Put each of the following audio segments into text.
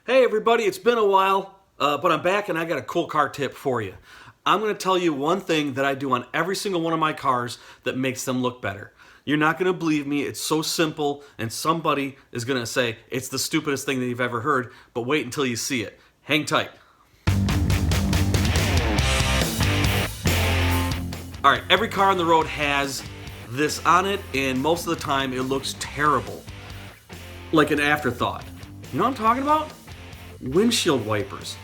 Hey everybody, it's been a while, but I'm back and I got a cool car tip for you. I'm going to tell you one thing that I do on every single one of my cars that makes them look better. You're not going to believe me, it's so simple, and somebody is going to say it's the stupidest thing that you've ever heard, but wait until you see it. Hang tight. Alright, every car on the road has this on it, and most of the time it looks terrible. Like an afterthought. You know what I'm talking about? Windshield wipers.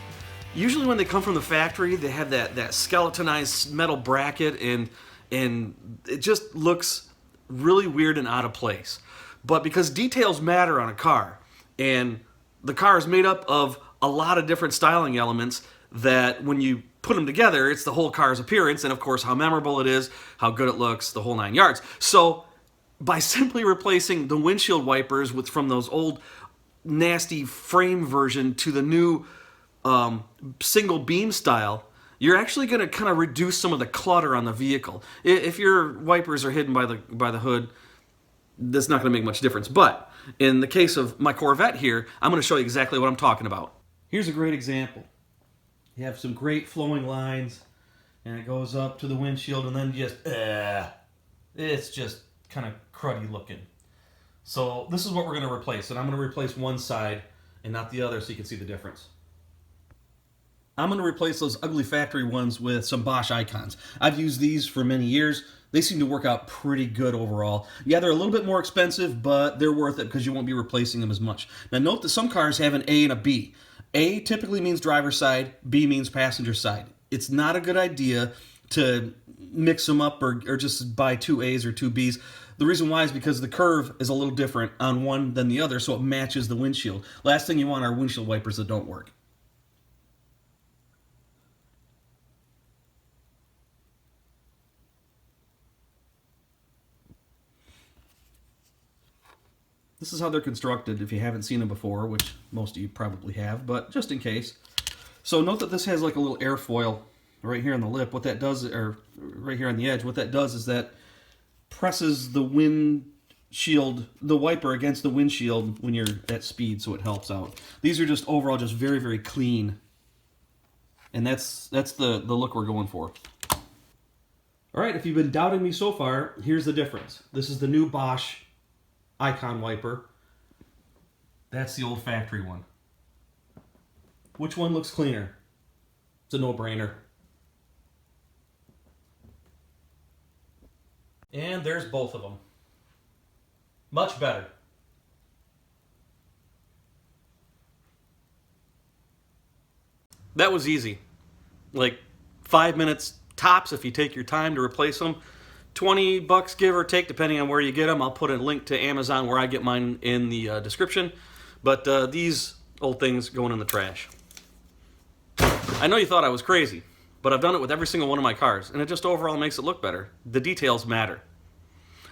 Usually when they come from the factory, they have that skeletonized metal bracket, and it just looks really weird and out of place. But because details matter on a car, and the car is made up of a lot of different styling elements, that when you put them together, it's the whole car's appearance, and of course how memorable it is, how good it looks, the whole 9 yards. So by simply replacing the windshield wipers from those old nasty frame version to the new single beam style, you're actually going to kind of reduce some of the clutter on the vehicle. If your wipers are hidden by the hood, that's not going to make much difference. But in the case of my Corvette here, I'm going to show you exactly what I'm talking about. Here's a great example. You have some great flowing lines, and it goes up to the windshield, and then it's just kind of cruddy looking. So this is what we're going to replace, and I'm going to replace one side and not the other so you can see the difference. I'm going to replace those ugly factory ones with some Bosch Icons. I've used these for many years. They seem to work out pretty good overall. Yeah, they're a little bit more expensive, but they're worth it because you won't be replacing them as much. Now note that some cars have an A and a B. A typically means driver's side, B means passenger side. It's not a good idea to mix them up or just buy two A's or two B's. The reason why is because the curve is a little different on one than the other, so it matches the windshield. Last thing you want are windshield wipers that don't work. This is how they're constructed if you haven't seen them before, which most of you probably have, but just in case. So note that this has like a little airfoil right here on the lip. What that does, or right here on the edge, what that does is that presses the windshield, the wiper against the windshield when you're at speed, so it helps out. These are just overall just very, very clean. And that's the look we're going for. Alright, if you've been doubting me so far, here's the difference. This is the new Bosch Icon Wiper. That's the old factory one. Which one looks cleaner? It's a no-brainer. And there's both of them. Much better. That was easy. Like 5 minutes tops if you take your time to replace them. $20 give or take, depending on where you get them. I'll put a link to Amazon where I get mine in the description. But these old things going in the trash. I know you thought I was crazy, but I've done it with every single one of my cars, and it just overall makes it look better. The details matter.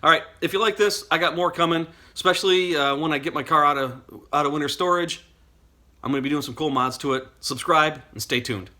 Alright, if you like this, I got more coming, especially when I get my car out of winter storage. I'm going to be doing some cool mods to it. Subscribe and stay tuned.